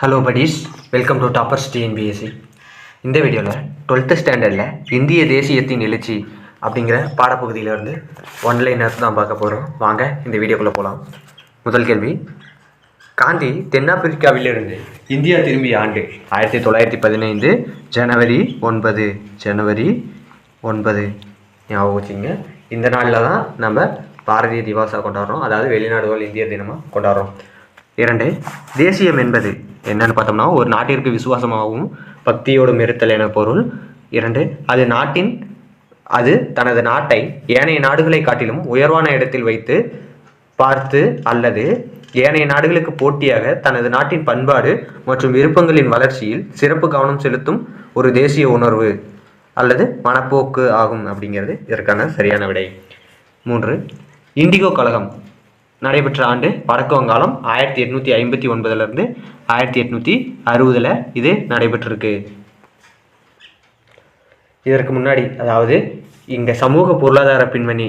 Hello buddies, welcome to toppers TNPSC. இந்த வீடியோவில் 12th ஸ்டாண்டர்டில் இந்திய தேசியத்தின் எழுச்சி அப்படிங்கிற பாடப்பகுதியிலேருந்து ஒன்லைனர் தான் பார்க்க போகிறோம். வாங்க இந்த வீடியோக்குள்ளே போகலாம். முதல் கேள்வி, காந்தி தென்னாப்பிரிக்காவிலிருந்து இந்தியா திரும்பிய ஆண்டு 1915 ஜனவரி 9 ஞாபகம் வச்சுங்க. இந்த நாளில் தான் நம்ம பாரதிய திவாஸாக கொண்டாடுறோம், அதாவது வெளிநாடுகள் இந்தியர் தினமாக கொண்டாடுறோம். 2, தேசியம் என்பது என்னன்னு பார்த்தோம்னா ஒரு நாட்டிற்கு விசுவாசமாகவும் பக்தியோடும் இருத்தல் என பொருள். 2, அது தனது நாட்டை ஏனைய நாடுகளை காட்டிலும் உயர்வான இடத்தில் வைத்து பார்த்து அல்லது ஏனைய நாடுகளுக்கு போட்டியாக தனது நாட்டின் பண்பாடு மற்றும் விருப்பங்களின் வளர்ச்சியில் சிறப்பு கவனம் செலுத்தும் ஒரு தேசிய உணர்வு அல்லது மனப்போக்கு ஆகும் அப்படிங்கிறது இதற்கான சரியான விடை. 3, இண்டிகோ கழகம் நடைபெற்ற ஆண்டு வடக்கு வங்காளம் 1859 1860 இது நடைபெற்றிருக்கு. இதற்கு முன்னாடி, அதாவது இங்கே சமூக பொருளாதார பின்னணி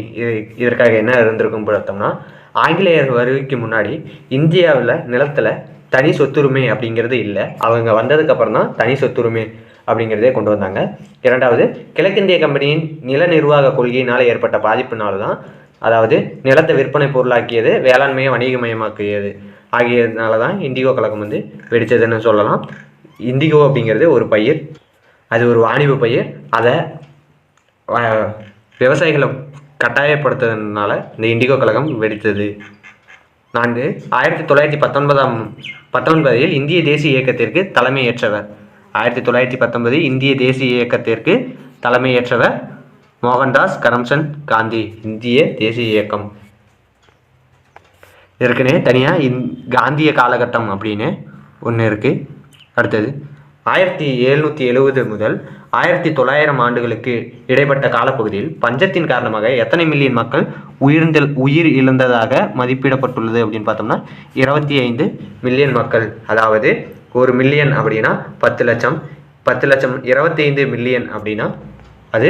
இதற்காக என்ன இருந்திருக்கும் பார்த்தோம்னா, ஆங்கிலேயர் வருகைக்கு முன்னாடி இந்தியாவில் நிலத்தில் தனி சொத்துரிமை அப்படிங்கிறது இல்லை. அவங்க வந்ததுக்கப்புறம் தான் தனி சொத்துரிமை அப்படிங்கிறதே கொண்டு வந்தாங்க. 2, கிழக்கிந்திய கம்பெனியின் நில நிர்வாக கொள்கையினால் ஏற்பட்ட பாதிப்பினால தான், அதாவது நிலத்தை விற்பனை பொருளாக்கியது, வேளாண்மையை வணிகமயமாக்கியது ஆகியதுனால தான் இண்டிகோ கழகம் வெடித்ததுன்னு சொல்லலாம். இண்டிகோ அப்படிங்கிறது ஒரு பயிர், அது ஒரு வாணிப பயிர். அதை விவசாயிகளை கட்டாயப்படுத்துறதுனால இந்த இண்டிகோ கழகம் வெடித்தது. 4, 1919 இந்திய தேசிய இயக்கத்திற்கு தலைமையேற்றவர். 1919 இந்திய தேசிய இயக்கத்திற்கு தலைமையேற்றவர் மோகன்தாஸ் கரம்சந்த் காந்தி. இந்திய தேசிய இயக்கம் இருக்குன்னு தனியாக காந்திய காலகட்டம் அப்படின்னு ஒன்று இருக்குது. அடுத்தது 1770 முதல் 1900 ஆண்டுகளுக்கு இடைப்பட்ட காலப்பகுதியில் பஞ்சத்தின் காரணமாக எத்தனை மில்லியன் மக்கள் உயிர் இழந்ததாக மதிப்பிடப்பட்டுள்ளது அப்படின்னு பார்த்தோம்னா 25 மில்லியன் மக்கள். அதாவது 1 மில்லியன் அப்படின்னா 10 லட்சம், 10 லட்சம் 25 மில்லியன் அப்படின்னா அது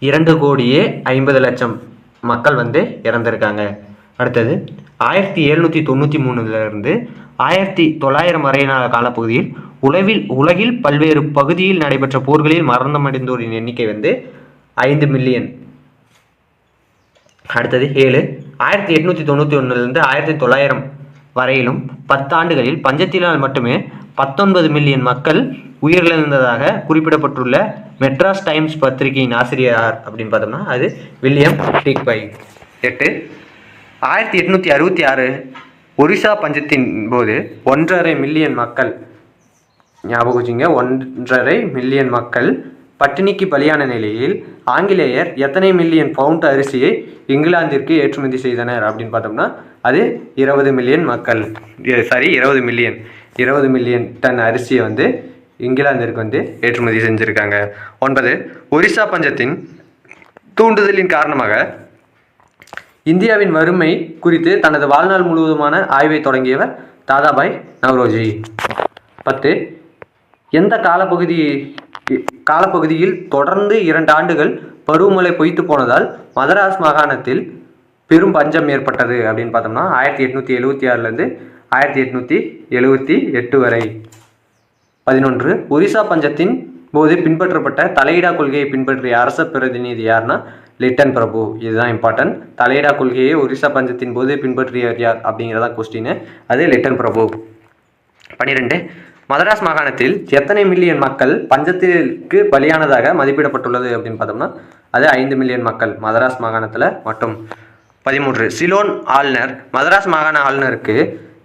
2,50,00,000 மக்கள் இறந்திருக்காங்க. அடுத்தது 1793 1900 வரையிலான காலப்பகுதியில் உலகில் பல்வேறு பகுதியில் நடைபெற்ற போர்களில் மரணமடைந்தோரின் எண்ணிக்கை 5 மில்லியன். அடுத்தது 7, 1891 1900 வரையிலும் 10 ஆண்டுகளில் பஞ்சத்தினால் மட்டுமே 19 மில்லியன் மக்கள் உயிரிழந்ததாக குறிப்பிடப்பட்டுள்ள மெட்ராஸ் டைம்ஸ் பத்திரிகையின் ஆசிரியர் அப்படின்னு பார்த்தோம்னா அது வில்லியம் டிக்வை. 8, 1866 ஒரிசா பஞ்சத்தின் போது 1.5 மில்லியன் மக்கள், ஞாபகம் வச்சுங்க, 1.5 மில்லியன் மக்கள் பட்டினிக்கு பலியான நிலையில் ஆங்கிலேயர் எத்தனை மில்லியன் பவுண்ட் அரிசியை இங்கிலாந்திற்கு ஏற்றுமதி செய்தனர் அப்படின்னு பார்த்தோம்னா அது 20 மில்லியன் மக்கள். 20 மில்லியன் டன் அரிசியை இங்கிலாந்திற்கு ஏற்றுமதி செஞ்சுருக்காங்க. 9, ஒரிசா பஞ்சத்தின் தூண்டுதலின் காரணமாக இந்தியாவின் வறுமை குறித்து தனது வாழ்நாள் முழுவதுமான ஆய்வை தொடங்கியவர் தாதாபாய் நவ்ரோஜி. 10, எந்த காலப்பகுதியில் தொடர்ந்து 2 ஆண்டுகள் பருவமழை பொய்த்து போனதால் மதராஸ் மாகாணத்தில் பெரும் பஞ்சம் ஏற்பட்டது அப்படின்னு பார்த்தோம்னா 1876 1878 வரை. 11, ஒரிசா பஞ்சத்தின் போது பின்பற்றப்பட்ட தலையிடா கொள்கையை பின்பற்றிய அரச பிரதிநிதி யாருன்னா லிட்டன் பிரபு. இதுதான் இம்பார்ட்டன்ட். தலையிடா கொள்கையை ஒரிசா பஞ்சத்தின் போது பின்பற்றியவர் யார் அப்படிங்கிறதா கொஸ்டின், அது லிட்டன் பிரபு. 12, மதராஸ் மாகாணத்தில் எத்தனை மில்லியன் மக்கள் பஞ்சத்திற்கு பலியானதாக மதிப்பிடப்பட்டுள்ளது அப்படின்னு பார்த்தோம்னா அது 5 மில்லியன் மக்கள் மதராஸ் மாகாணத்தில் மட்டும். 13, சிலோன் ஆளுநர் மதராஸ் மாகாண ஆளுநருக்கு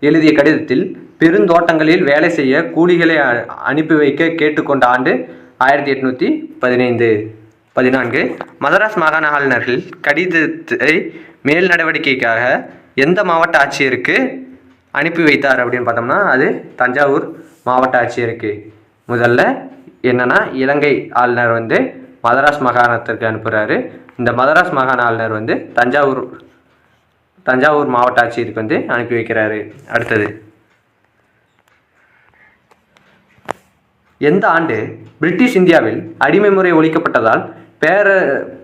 எழுதிய கடிதத்தில் பெருந்தோட்டங்களில் வேலை செய்ய கூலிகளை அனுப்பி வைக்க கேட்டுக்கொண்ட ஆண்டு 1815. 14, மதராஸ் மாகாண ஆளுநர்கள் கடிதத்தை மேல் நடவடிக்கைக்காக எந்த மாவட்ட ஆட்சியருக்கு அனுப்பி வைத்தார் அப்படின்னு பார்த்தோம்னா அது தஞ்சாவூர் மாவட்ட ஆட்சியருக்கு. முதல்ல என்னன்னா இலங்கை ஆளுநர் மதராஸ் மாகாணத்திற்கு அனுப்புகிறாரு. இந்த மதராஸ் மாகாண ஆளுநர் தஞ்சாவூர் மாவட்ட ஆட்சியருக்கு அனுப்பி வைக்கிறாரு. அடுத்தது, எந்த ஆண்டு பிரிட்டிஷ் இந்தியாவில் அடிமை முறை ஒழிக்கப்பட்டதால்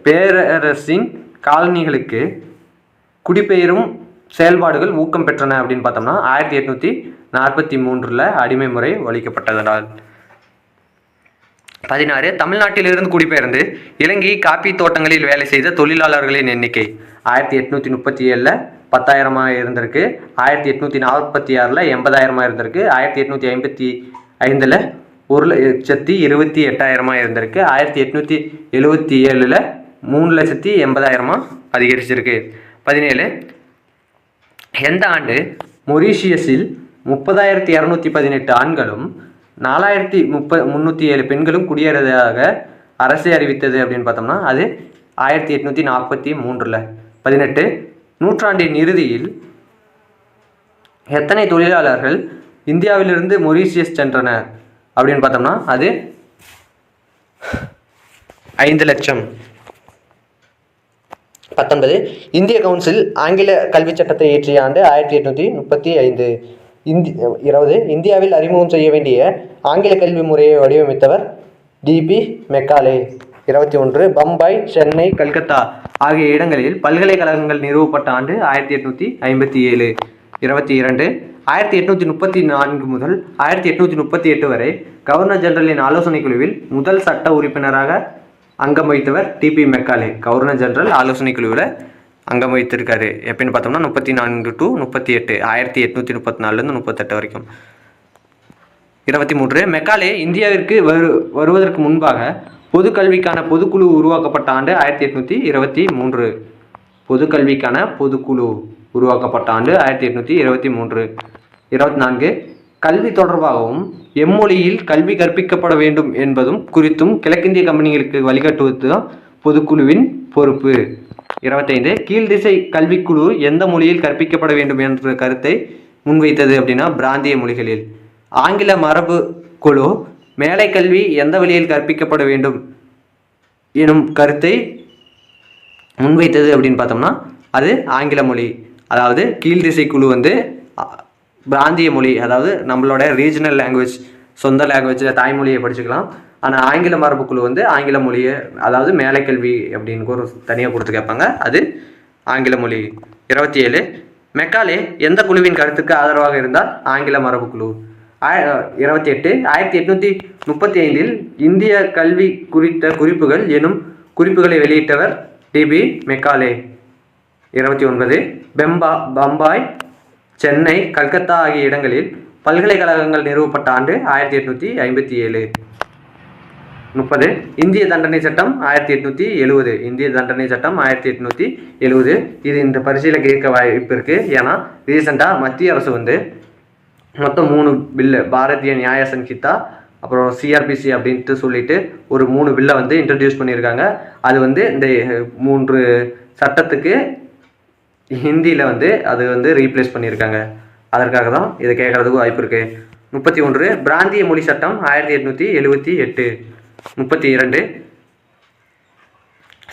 பேரரசின் காலனிகளுக்கு குடிபெயரும் செயல்பாடுகள் ஊக்கம் பெற்றன அப்படின்னு பார்த்தோம்னா 43 அடிமை முறை ஒழிக்கப்பட்டதால். 16 தமிழ்நாட்டிலிருந்து குடிபெயர்ந்து இலங்கை காப்பி தோட்டங்களில் வேலை செய்த தொழிலாளர்களின் எண்ணிக்கை 1837 10,000 இருந்திருக்கு. 1846 80,000 இருந்திருக்கு. 1855 1,28,000 இருந்திருக்கு. 1877 3,80,000 அதிகரிச்சிருக்கு. 17 எந்த ஆண்டு மொரீஷியஸில் 30,218 ஆண்களும் 4,307 பெண்களும் குடியேறதாக அரசு அறிவித்தது அப்படின்னு பார்த்தோம்னா அது 1843. 18 நூற்றாண்டின் இறுதியில் எத்தனை தொழிலாளர்கள் இந்தியாவிலிருந்து மொரீஷியஸ் சென்றனர் அப்படின்னு பார்த்தோம்னா அது 5 லட்சம். 19 இந்திய கவுன்சில் ஆங்கில கல்வி சட்டத்தை இயற்றிய ஆண்டு 1835. 20 இந்தியாவில் அறிமுகம் செய்ய வேண்டிய ஆங்கில கல்வி முறையை வடிவமைத்தவர் டிபி மெக்காலே. 21 பம்பாய், சென்னை, கல்கத்தா ஆகிய இடங்களில் பல்கலைக்கழகங்கள் நிறுவப்பட்ட ஆண்டு 1857. 22 1834 முதல் 1838 வரை கவர்னர் ஜெனரலின் ஆலோசனை குழுவில் முதல் சட்ட உறுப்பினராக அங்கம் வகித்தவர் டிபி மெக்காலே. கவர்னர் ஜெனரல் ஆலோசனை குழுவில் அங்கம் வகித்திருக்காரு. எப்படின்னு பார்த்தோம்னா 34 to 38 1834 38 வரைக்கும். 23 மெக்காலே இந்தியாவிற்கு வருவதற்கு முன்பாக பொது கல்விக்கான பொதுக்குழு உருவாக்கப்பட்ட ஆண்டு 1823. பொதுக்கல்விக்கான பொதுக்குழு உருவாக்கப்பட்ட ஆண்டு 1823. 24 கல்வி தொடர்பாகவும் எம்மொழியில் கல்வி கற்பிக்கப்பட வேண்டும் என்பதும் குறித்தும் கிழக்கிந்திய கம்பெனிகளுக்கு வழிகாட்டுவதுதான் பொதுக்குழுவின் பொறுப்பு. 25 கீழ்திசை கல்விக்குழு எந்த மொழியில் கற்பிக்கப்பட வேண்டும் என்ற கருத்தை முன்வைத்தது அப்படின்னா பிராந்திய மொழிகளில். ஆங்கில மரபு குழு மேலை கல்வி எந்த வழியில் கற்பிக்கப்பட வேண்டும் எனும் கருத்தை முன்வைத்தது அப்படின்னு பார்த்தோம்னா அது ஆங்கில மொழி. அதாவது கீழ்திசை குழு பிராந்திய மொழி, அதாவது நம்மளோட ரீஜனல் லாங்குவேஜ், சொந்த லாங்குவேஜில் தாய்மொழியை படிச்சுக்கலாம். ஆனால் ஆங்கில மரபு குழு ஆங்கில மொழியை, அதாவது மேலை கல்வி அப்படின்னு ஒரு தனியாக கொடுத்து கேட்பாங்க, அது ஆங்கில மொழி. 27 மெக்காலே எந்த குழுவின் கருத்துக்கு ஆதரவாக இருந்தால் ஆங்கில மரபு குழு. 28 1835 இந்திய கல்வி குறித்த குறிப்புகள் எனும் குறிப்புகளை வெளியிட்டவர் டிபி மெக்காலே. 29 பம்பாய், சென்னை, கல்கத்தா ஆகிய இடங்களில் பல்கலைக்கழகங்கள் நிறுவப்பட்ட ஆண்டு 1857. 30 இந்திய தண்டனை சட்டம் 1870. இந்திய தண்டனை சட்டம் 1870. இது இந்த பரிசீலனை கேட்க வாய்ப்பு இருக்கு. ஏன்னா ரீசெண்டாக மத்திய அரசு மொத்தம் 3 பில்லு, பாரதிய நியாய சங்கிதா, அப்புறம் சிஆர்பிசி அப்படின்ட்டு சொல்லிட்டு ஒரு 3 பில்லை இன்ட்ரடியூஸ் பண்ணியிருக்காங்க. அது இந்த 3 சட்டத்துக்கு ஹிந்தியில் அது ரீப்ளேஸ் பண்ணியிருக்காங்க. அதற்காக தான் இதை கேட்குறதுக்கு வாய்ப்பு இருக்குது. 31 பிராந்திய மொழி சட்டம் 1878. 32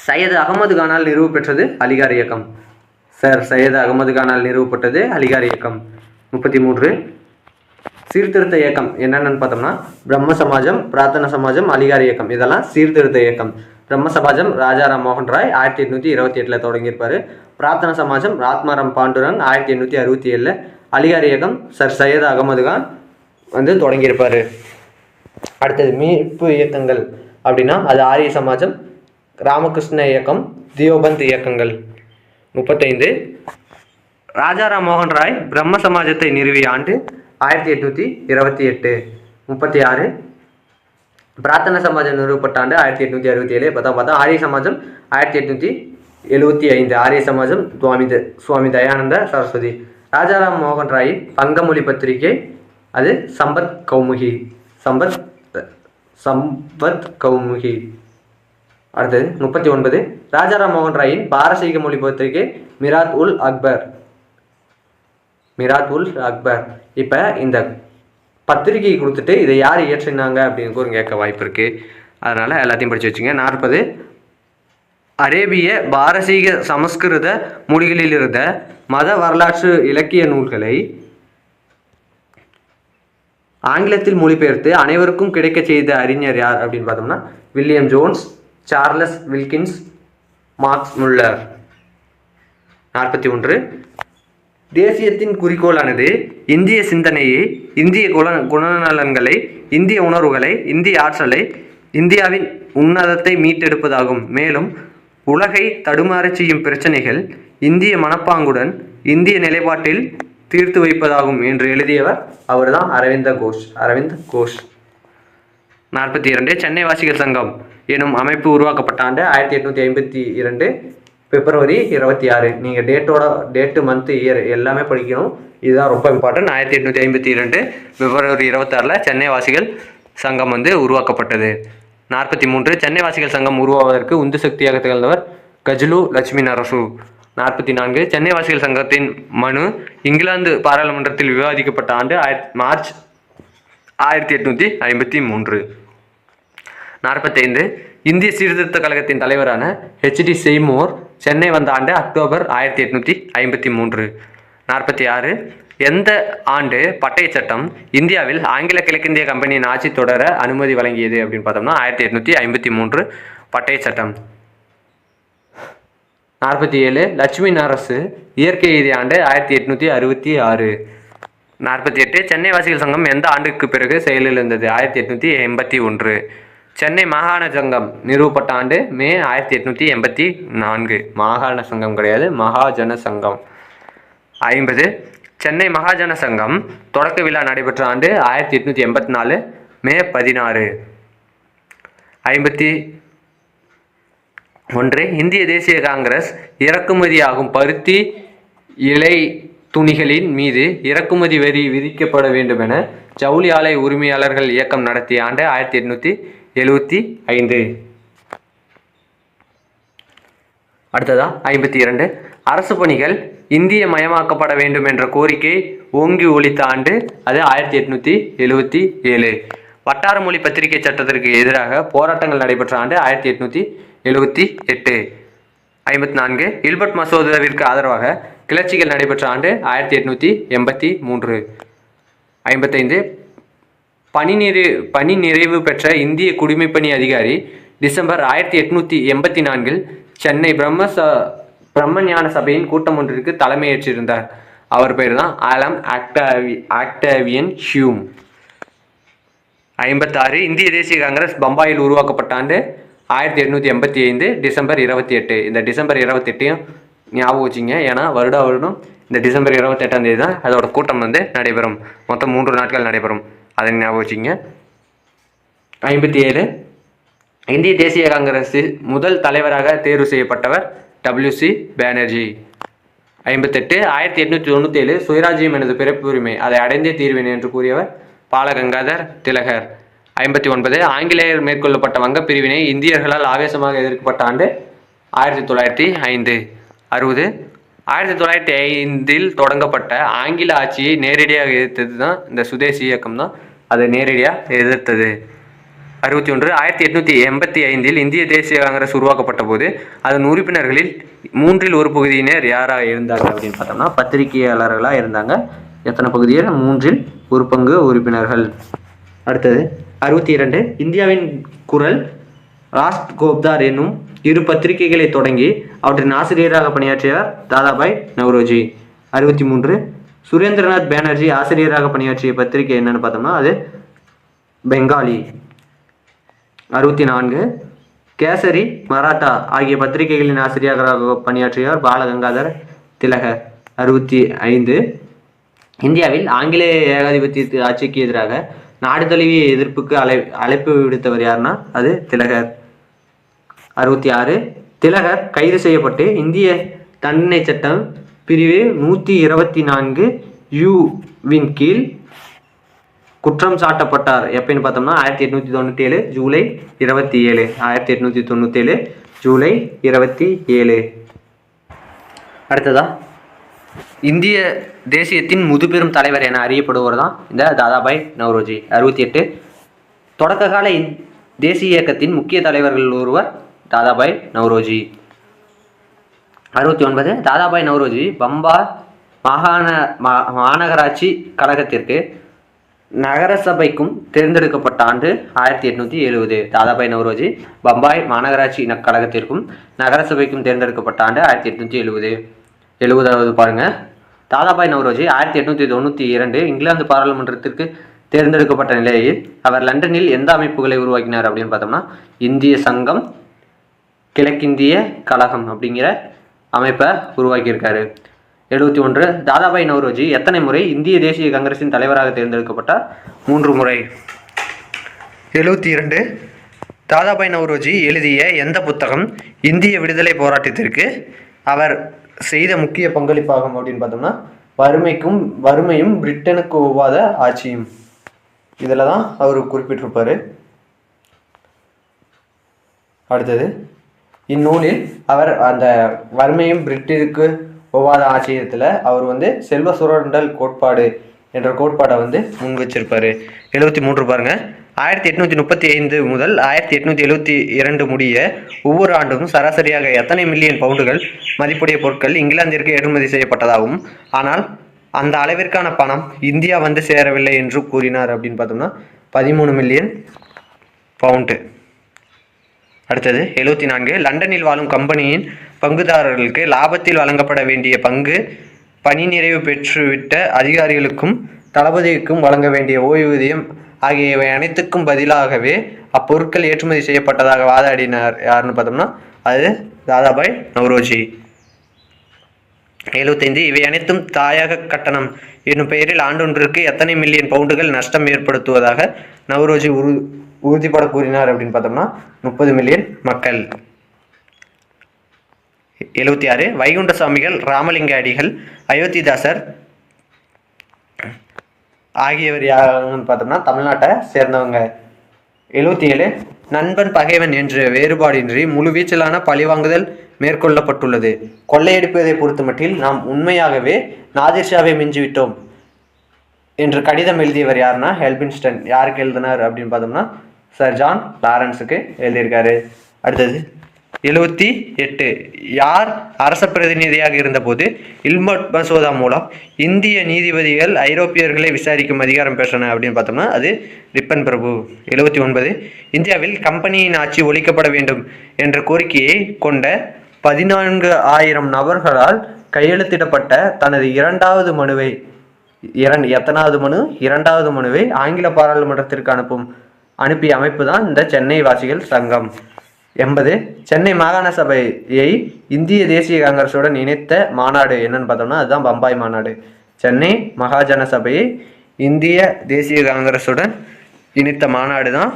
சையது அகமது கானால் நிறுவ பெற்றது அலிகார் இயக்கம். சையது அகமது கானால் நிறுவப்பட்டது அலிகார் இயக்கம். 33 சீர்திருத்த இயக்கம் என்னென்னு பார்த்தோம்னா பிரம்ம சமாஜம், பிரார்த்தன சமாஜம், அலிகார் இயக்கம், இதெல்லாம் சீர்திருத்த இயக்கம். பிரம்ம சமாஜம் ராஜாராம் மோகன் ராய் 1828 தொடங்கியிருப்பார். பிரார்த்தன சமாஜம் ராத்மாராம் பாண்டுரங் 1867. அலிகார் இயக்கம் சையது அகமது கான் தொடங்கியிருப்பார். அடுத்தது மீட்பு இயக்கங்கள் அப்படின்னா அது ஆரிய சமாஜம், ராமகிருஷ்ண இயக்கம், தியோபந்த் இயக்கங்கள். 35 ராஜாராம் மோகன் ராய் பிரம்ம சமாஜத்தை நிறுவிய ஆண்டு 1828. 36 பிரார்த்தன சமாஜம் நிறுவப்பட்ட ஆண்டு 1867. பார்த்தா ஆரிய சமாஜம் 1875. ஆரிய சமாஜம் சுவாமி தயானந்த சரஸ்வதி. ராஜாராம் மோகன் ராயின் பங்கமொழி பத்திரிகை அது சம்பத் கௌமுகி. அடுத்தது 39 ராஜாராம் மோகன் ராயின் பாரசீக மொழி பத்திரிகை மிராத் உல் அக்பர். இப்போ இந்த பத்திரிகை கொடுத்துட்டு இதை யார் இயற்றினாங்க அப்படின்னு கேட்க வாய்ப்பு இருக்குது. அதனால் எல்லாத்தையும் படித்து வச்சுங்க. 40 அரேபிய, பாரசீக, சமஸ்கிருத மொழிகளில் இருந்த மத வரலாற்று இலக்கிய நூல்களை ஆங்கிலத்தில் மொழிபெயர்த்து அனைவருக்கும் கிடைக்க செய்த அறிஞர் யார் அப்படின்னு பார்த்தோம்னா William Jones, Charles Wilkins, marks Muller. 41 தேசியத்தின் குறிக்கோளானது இந்திய சிந்தனையை, இந்திய குணநலன்களை, இந்திய உணர்வுகளை, இந்திய ஆற்றலை, இந்தியாவின் உன்னதத்தை மீட்டெடுப்பதாகும். மேலும் உலகை தடுமாறச் செய்யும் பிரச்சனைகள் இந்திய மனப்பாங்குடன் இந்திய நிலைப்பாட்டில் தீர்த்து வைப்பதாகும் என்று எழுதியவர் அவர்தான் அரவிந்த் கோஷ். 42 சென்னை வாசிகள் சங்கம் எனும் அமைப்பு உருவாக்கப்பட்ட ஆண்டு 1852 பிப்ரவரி 26. நீங்கள் டேட்டு மந்த் இயர் எல்லாமே படிக்கணும், இதுதான் ரொம்ப இம்பார்ட்டன்ட். 1852 பிப்ரவரி 26 சென்னை வாசிகள் சங்கம் உருவாக்கப்பட்டது. 43 சென்னை வாசிகள் சங்கம் உருவாவதற்கு உந்து சக்தியாக திகழ்ந்தவர் கஜ்லு லட்சுமி நரசு. 44 சென்னை வாசிகள் சங்கத்தின் மனு இங்கிலாந்து பாராளுமன்றத்தில் விவாதிக்கப்பட்ட ஆண்டு மார்ச் 1853. 45 இந்திய சீர்திருத்த கழகத்தின் தலைவரான H.D. செய்மூர் சென்னை வந்த ஆண்டு அக்டோபர் 1853. 46 எந்த ஆண்டு பட்டய சட்டம் இந்தியாவில் ஆங்கில கிழக்கிந்திய கம்பெனியின் ஆட்சி தொடர அனுமதி வழங்கியது அப்படின்னு பார்த்தோம்னா 1853 பட்டய சட்டம். 47 லட்சுமி நரசு இயற்கை எய்திய ஆண்டு 1866. 48 சென்னை வாசிகள் சங்கம் எந்த ஆண்டுக்கு பிறகு செயலில் இருந்தது? 1881. சென்னை மாகாண சங்கம் நிறுவப்பட்ட ஆண்டு மே 1884. மாகாண சங்கம் கிடையாது, மகாஜன சங்கம். 50 சென்னை மகாஜன சங்கம் தொடக்க விழா நடைபெற்ற ஆண்டு 1884 மே 16. 51 இந்திய தேசிய காங்கிரஸ் இறக்குமதியாகும் பருத்தி இலை துணிகளின் மீது இறக்குமதி வரி விதிக்கப்பட வேண்டும் என ஜவுளி ஆலை உரிமையாளர்கள் இயக்கம் நடத்திய ஆண்டு 1875. அடுத்ததா 52 அரசு பணிகள் இந்திய மயமாக்கப்பட வேண்டும் என்ற கோரிக்கை ஓங்கி ஒலித்த ஆண்டு அது 1877. வட்டார மொழி பத்திரிகை சட்டத்திற்கு எதிராக போராட்டங்கள் நடைபெற்ற ஆண்டு 1878. 54 இல்பர்ட் மசோதாவிற்கு ஆதரவாக கிளர்ச்சிகள் நடைபெற்ற ஆண்டு 1883. 55 பணி நிறைவு பெற்ற இந்திய குடிமைப்பணி அதிகாரி டிசம்பர் 1884 சென்னை பிரம்மஞான சபையின் கூட்டம் ஒன்றிற்கு தலைமையேற்றிருந்தார். அவர் பேர் தான் ஆலம் ஆக்டாவியன் ஹியூம். 56 இந்திய தேசிய காங்கிரஸ் பம்பாயில் உருவாக்கப்பட்ட ஆண்டு 1885 டிசம்பர் 28. இந்த டிசம்பர் 28 ஞாபகம் வச்சிங்க, ஏன்னா வருடம் இந்த டிசம்பர் 28 தான் அதோட கூட்டம் நடைபெறும். மொத்தம் 3 நாட்கள் நடைபெறும், அதை ஞாபகம் வச்சிங்க. 57 இந்திய தேசிய காங்கிரஸ் முதல் தலைவராக தேர்வு செய்யப்பட்டவர் W.C. பானர்ஜி. 58 1897 சுயராஜ்யம் எனது பிறப்பு உரிமை, அதை அடைந்தே தீர்வேன் என்று கூறியவர் பாலகங்காதர் திலகர். 59 ஆங்கிலேயர் மேற்கொள்ளப்பட்ட வங்கப் பிரிவினை இந்தியர்களால் ஆவேசமாக எதிர்க்கப்பட்ட ஆண்டு 1905. 60 1905 தொடங்கப்பட்ட ஆங்கில ஆட்சியை நேரடியாக எதிர்த்தது தான் இந்த சுதேசி இயக்கம் தான், அதை நேரடியாக எதிர்த்தது. 61 1885 இந்திய தேசிய காங்கிரஸ் உருவாக்கப்பட்ட போது அதன் உறுப்பினர்களில் 1/3 பகுதியினர் யாராக இருந்தாங்க அப்படின்னு பார்த்தோம்னா பத்திரிகையாளர்களாக இருந்தாங்க. எத்தனை பகுதியில்? 1/3 பங்கு உறுப்பினர்கள். அடுத்தது 62 இந்தியாவின் குரல், ராஷ்ட் கோப்தார் என்னும் 2 பத்திரிகைகளை தொடங்கி அவற்றின் ஆசிரியராக பணியாற்றியவர் தாதாபாய் நவ்ரோஜி. 63 சுரேந்திரநாத் பானர்ஜி ஆசிரியராக பணியாற்றிய பத்திரிகை என்னன்னு பார்த்தோம்னா அது பெங்காலி. 64 கேசரி, மராட்டா ஆகிய பத்திரிகைகளின் ஆசிரியராக பணியாற்றியவர் பாலகங்காதர் திலகர். 65 இந்தியாவில் ஆங்கிலேய ஏகாதிபத்திய ஆட்சிக்கு எதிராக நாடு தழுவிய எதிர்ப்புக்கு அழைப்பு விடுத்தவர் யாருன்னா அது திலகர். 66 திலகர் கைது செய்யப்பட்டு இந்திய தண்டனை சட்டம் பிரிவு 124 U-வின் கீழ் குற்றம் சாட்டப்பட்டார். எப்பன்னு பார்த்தோம்னா 1897 ஜூலை 27. 1897 ஜூலை 27. அடுத்ததா இந்திய தேசியத்தின் முதுபெரும் தலைவர் என அறியப்படுவர் தான் இந்த தாதாபாய் நவ்ரோஜி. 68 தொடக்க கால தேசிய இயக்கத்தின் முக்கிய தலைவர்கள் ஒருவர் தாதாபாய் நவ்ரோஜி. 69 தாதாபாய் நவ்ரோஜி பம்பாய் மாநகராட்சி கழகத்திற்கு நகரசபைக்கும் தேர்ந்தெடுக்கப்பட்ட ஆண்டு 1870. தாதாபாய் நவ்ரோஜி பம்பாய் மாநகராட்சி கழகத்திற்கும் நகரசபைக்கும் தேர்ந்தெடுக்கப்பட்ட ஆண்டு 1870. 70வது பாருங்க, தாதாபாய் நவ்ரோஜி 1892 இங்கிலாந்து பாராளுமன்றத்திற்கு தேர்ந்தெடுக்கப்பட்ட நிலையில் அவர் லண்டனில் எந்த அமைப்புகளை உருவாக்கினார் அப்படின்னு பார்த்தோம்னா இந்திய சங்கம், கிழக்கிந்திய கழகம் அப்படிங்கிற அமைப்பை உருவாக்கியிருக்காரு. 71 தாதாபாய் நவ்ரோஜி எத்தனை முறை இந்திய தேசிய காங்கிரசின் தலைவராக தேர்ந்தெடுக்கப்பட்டார்? 3 முறை. 72 தாதாபாய் நவ்ரோஜி எழுதிய எந்த புத்தகம் இந்திய விடுதலை போராட்டத்திற்கு அவர் செய்த முக்கிய பங்களிப்பாகும் அப்படின்னு பார்த்தோம்னா வறுமையும் பிரிட்டனுக்கு ஒவ்வாத ஆட்சியும், இதில் தான் அவர் குறிப்பிட்டிருப்பார். அடுத்தது, இந்நூலில் அவர் அந்த வறுமையும் பிரிட்டனுக்கு ஒவ்வாத ஆட்சியத்தில் அவர் செல்வ சுரண்டல் கோட்பாடு என்ற கோட்பாடை முன் வச்சிருப்பார். 73 பாருங்க. 1835 முதல் 1872 முடிய ஒவ்வொரு ஆண்டும் சராசரியாக எத்தனை மில்லியன் பவுண்டுகள் மதிப்புடைய பொருட்கள் இங்கிலாந்திற்கு ஏற்றுமதி செய்யப்பட்டதாகவும் ஆனால் அந்த அளவிற்கான பணம் இந்தியா சேரவில்லை என்று கூறினார் அப்படின்னு பார்த்தோம்னா 13 மில்லியன் பவுண்டு. அடுத்தது 74 லண்டனில் வாழும் கம்பெனியின் பங்குதாரர்களுக்கு லாபத்தில் வழங்கப்பட வேண்டிய பங்கு பணி நிறைவு பெற்றுவிட்ட அதிகாரிகளுக்கும் தளபதிக்கும் வழங்க வேண்டிய ஓய்வூதியம் ஆகியவை அனைத்துக்கும் பதிலாகவே அப்பொருட்கள் ஏற்றுமதி செய்யப்பட்டதாக வாதாடினார் யாருன்னு பார்த்தோம்னா அது தாதாபாய் நவ்ரோஜி. 75 இவை அனைத்தும் தாயக கட்டணம் என்னும் பெயரில் ஆண்டொன்றிற்கு எத்தனை மில்லியன் பவுண்டுகள் நஷ்டம் ஏற்படுத்துவதாக நவ்ரோஜி உறுதிப்பட கூறினார் அப்படின்னு பார்த்தோம்னா 30 மில்லியன் மக்கள். 76 வைகுண்ட சுவாமிகள், ராமலிங்க அடிகள், அயோத்திதாசர் ஆகியவர் யாருன்னு பார்த்தோம்னா தமிழ்நாட்டை சேர்ந்தவங்க. 77 நண்பன் பகைவன் என்ற வேறுபாடின்றி முழுவீச்சிலான பழிவாங்குதல் மேற்கொள்ளப்பட்டுள்ளது. கொள்ளையடிப்பதை பொறுத்தமட்டில் நாம் உண்மையாகவே நாதிர்ஷாவை மிஞ்சிவிட்டோம் என்று கடிதம் எழுதியவர் யாருன்னா எல்பின்ஸ்டன். யாருக்கு எழுதினார் அப்படின்னு பார்த்தோம்னா சர் ஜான் லாரன்ஸுக்கு எழுதியிருக்காரு. அடுத்தது 78 யார் அரச பிரதிநிதியாக இருந்தபோது இல்மட் மசோதா மூலம் இந்திய நீதிபதிகள் ஐரோப்பியர்களை விசாரிக்கும் அதிகாரம் பெற்றன அப்படின்னு பார்த்தோம்னா அது ரிப்பன் பிரபு. 79 இந்தியாவில் கம்பெனியின் ஆட்சி ஒழிக்கப்பட வேண்டும் என்ற கோரிக்கையை கொண்ட 14,000 நபர்களால் கையெழுத்திடப்பட்ட தனது இரண்டாவது மனுவை ஆங்கில பாராளுமன்றத்திற்கு அனுப்பிய அமைப்பு தான் இந்த சென்னை வாசிகள் சங்கம். 80 சென்னை மாகாண சபையை இந்திய தேசிய காங்கிரசுடன் இணைத்த மாநாடு என்னன்னு பார்த்தோம்னா அதுதான் பம்பாய் மாநாடு. சென்னை மகாஜன சபையை இந்திய தேசிய காங்கிரசுடன் இணைத்த மாநாடு தான்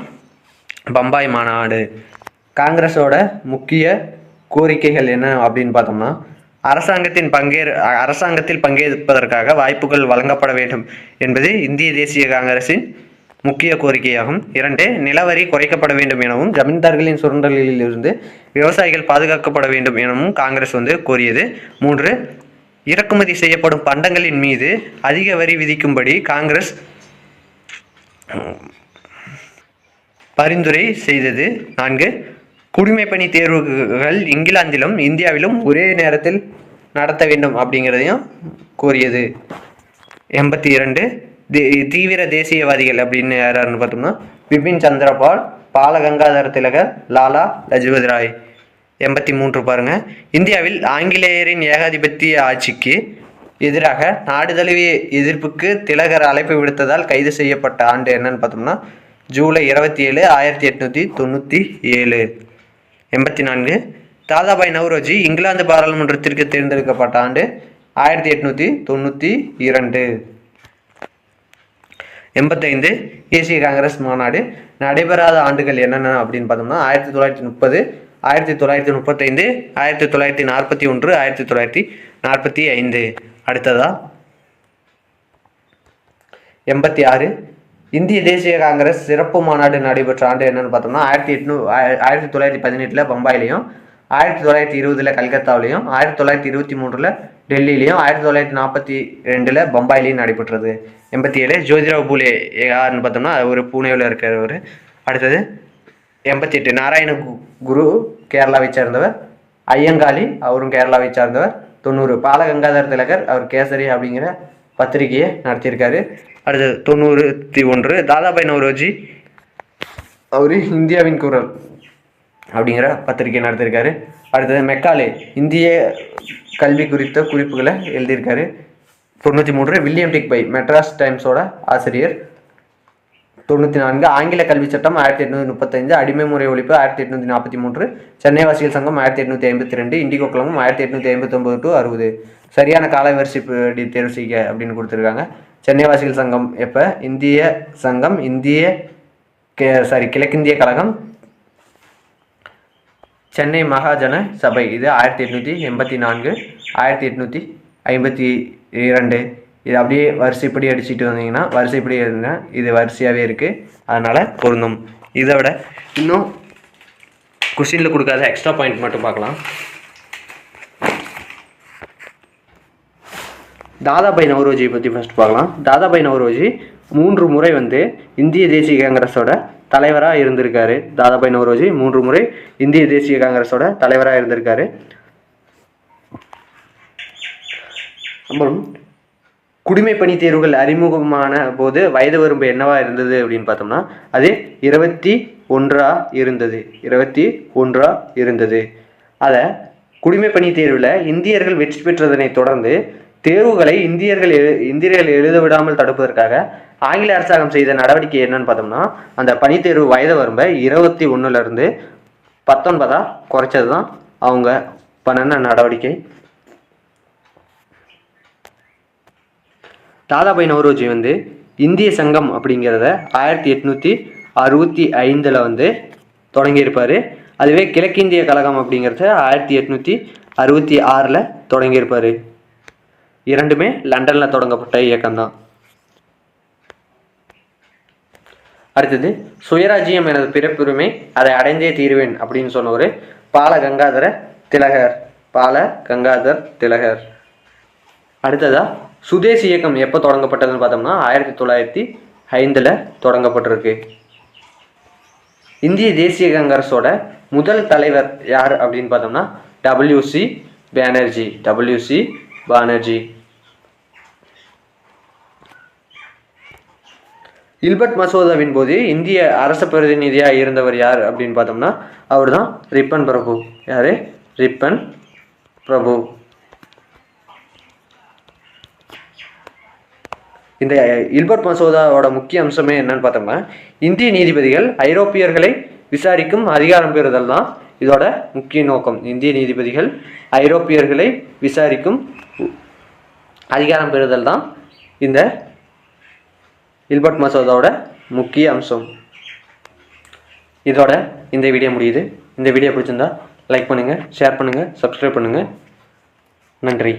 பம்பாய் மாநாடு. காங்கிரஸோட முக்கிய கோரிக்கைகள் என்ன அப்படின்னு பார்த்தோம்னா அரசாங்கத்தில் பங்கேற்பதற்காக வாய்ப்புகள் வழங்கப்பட வேண்டும் என்பது இந்திய தேசிய காங்கிரசின் முக்கிய கோரிக்கையாகும். 2 நிலவரி குறைக்கப்பட வேண்டும் எனவும் ஜமீன்தார்களின் சுரண்டலில் இருந்து விவசாயிகள் பாதுகாக்கப்பட வேண்டும் எனவும் காங்கிரஸ் கோரியது. 3 இறக்குமதி செய்யப்படும் பண்டங்களின் மீது அதிக வரி விதிக்கும்படி காங்கிரஸ் பரிந்துரை செய்தது. 4 குடிமைப்பணி தேர்வுகள் இங்கிலாந்திலும் இந்தியாவிலும் ஒரே நேரத்தில் நடத்த வேண்டும் அப்படிங்கிறதையும் கோரியது. 82 தீவிர தேசியவாதிகள் அப்படின்னு யாருன்னு பார்த்தோம்னா பிபின் சந்திரபால், பால கங்காதர திலகர், லாலா லஜபதி ராய். 83 பாருங்க. இந்தியாவில் ஆங்கிலேயரின் ஏகாதிபத்திய ஆட்சிக்கு எதிராக நாடு தழுவிய எதிர்ப்புக்கு திலகர் அழைப்பு விடுத்ததால் கைது செய்யப்பட்ட ஆண்டு என்னன்னு பார்த்தோம்னா ஜூலை 27, 1897. 84 தாதாபாய் நவ்ரோஜி இங்கிலாந்து பாராளுமன்றத்திற்கு தேர்ந்தெடுக்கப்பட்ட ஆண்டு 1892. 85 தேசிய காங்கிரஸ் மாநாடு நடைபெறாத ஆண்டுகள் என்னென்ன அப்படின்னு பார்த்தோம்னா 1930, 1935, 1941, 1945. அடுத்ததா 86 இந்திய தேசிய காங்கிரஸ் சிறப்பு மாநாடு நடைபெற்ற ஆண்டு என்னன்னு பார்த்தோம்னா 1918 பம்பாயிலையும், 1920 கல்கத்தாவிலையும், 1923 டெல்லியிலையும், 1942 பம்பாயிலையும் நடைபெற்றது. 87 ஜோதிராவ் பூலே யாருன்னு பார்த்தோம்னா ஒரு பூனேவில் இருக்கிறவர். அடுத்தது 88 நாராயண குரு கேரளாவை சேர்ந்தவர். ஐயங்காளி அவரும் கேரளாவை சார்ந்தவர். 90 பாலகங்காதர திலகர் அவர் கேசரி அப்படிங்கிற பத்திரிகையை நடத்தியிருக்காரு. அடுத்தது 91 தாதாபாய் நவ்ரோஜி அவர் இந்தியாவின் குரல் அப்படிங்கிற பத்திரிகை நடத்தியிருக்காரு. அடுத்தது மெக்காலே இந்திய கல்வி குறித்த குறிப்புகளை எழுதியிருக்காரு. 93 வில்லியம் டிக்பை மெட்ராஸ் டைம்ஸோட ஆசிரியர். 94 ஆங்கில கல்வி சட்டம் 1835, அடிமை முறை ஒழிப்பு 1843, சென்னை வாசிகள் சங்கம் 1852, இண்டிகோ கழகம் 1859 to 60. சரியான கால வரிசைப்படி தேர்வு செய்ய அப்படின்னு கொடுத்துருக்காங்க. சென்னை வாசிகள் சங்கம் எப்போ? இந்திய சங்கம், கிழக்கிந்திய கழகம், சென்னை மகாஜன சபை இது 1884, 1852. இது அப்படியே வரிசைப்படி அடிச்சுட்டு வந்தீங்கன்னா வரிசைப்படி இருந்தால் இது வரிசையாகவே இருக்குது, அதனால் பொருந்தும். இதை விட இன்னும் கொஸ்டினில் கொடுக்காத எக்ஸ்ட்ரா பாயிண்ட் மட்டும் பார்க்கலாம். தாதாபாய் நவ்ரோஜியை பற்றி ஃபஸ்ட் பார்க்கலாம். தாதாபாய் நவ்ரோஜி 3 முறை இந்திய தேசிய காங்கிரஸோட தலைவராக இருந்திருக்காரு. தாதாபாய் நவ்ரோஜி 3 முறை இந்திய தேசிய காங்கிரஸோட தலைவராக இருந்திருக்காரு. அப்புறம் குடிமை பணி தேர்வுகள் அறிமுகமான போது வயது வரம்பு என்னவா இருந்தது அப்படின்னு பார்த்தோம்னா அது 21 இருந்தது. அதை குடிமை பணி தேர்வில் இந்தியர்கள் வெற்றி பெற்றதனை தொடர்ந்து தேர்வுகளை இந்தியர்கள் எழுத விடாமல் தடுப்பதற்காக ஆங்கில அரசாங்கம் செய்த நடவடிக்கை என்னன்னு பார்த்தோம்னா அந்த பணி தேர்வு வயது வரம்பை 21 19 குறைச்சது தான் அவங்க பண்ணின நடவடிக்கை. தாதாபாய் நவ்ரோஜி இந்திய சங்கம் அப்படிங்கிறத 1865 தொடங்கியிருப்பார். அதுவே கிழக்கிந்திய கழகம் அப்படிங்கிறத 1866 தொடங்கியிருப்பார். இரண்டுமே லண்டனில் தொடங்கப்பட்ட இயக்கம்தான். அடுத்தது சுயராஜ்யம் எனது பிறப்புரிமை, அதை அடைந்தே தீருவேன் அப்படின்னு சொன்னவர் பால கங்காதர் திலகர். அடுத்ததா சுதேசி இயக்கம் எப்போ தொடங்கப்பட்டதுன்னு பார்த்தோம்னா 1905 தொடங்கப்பட்டிருக்கு. இந்திய தேசிய காங்கிரஸோட முதல் தலைவர் யார் அப்படின்னு பார்த்தோம்னா W.C. பானர்ஜி. இல்பர்ட் மசோதாவின் போது இந்திய அரச பிரதிநிதியாக இருந்தவர் யார் அப்படின்னு பார்த்தோம்னா அவர் தான் ரிப்பன் பிரபு. யார்? ரிப்பன் பிரபு. இந்த இல்பர்ட் மசோதாவோட முக்கிய அம்சமே என்னன்னு பார்த்தோம்னா இந்திய நீதிபதிகள் ஐரோப்பியர்களை விசாரிக்கும் அதிகாரம் பெறுதல் தான் இதோட முக்கிய நோக்கம். இந்திய நீதிபதிகள் ஐரோப்பியர்களை விசாரிக்கும் அதிகாரம் பெறுதல் தான் இந்த இல்பர்ட் மசோதாவோட முக்கிய அம்சம். இதோட இந்த வீடியோ முடியுது. இந்த வீடியோ பிடிச்சிருந்தா லைக் பண்ணுங்கள், ஷேர் பண்ணுங்கள், சப்ஸ்கிரைப் பண்ணுங்கள். நன்றி.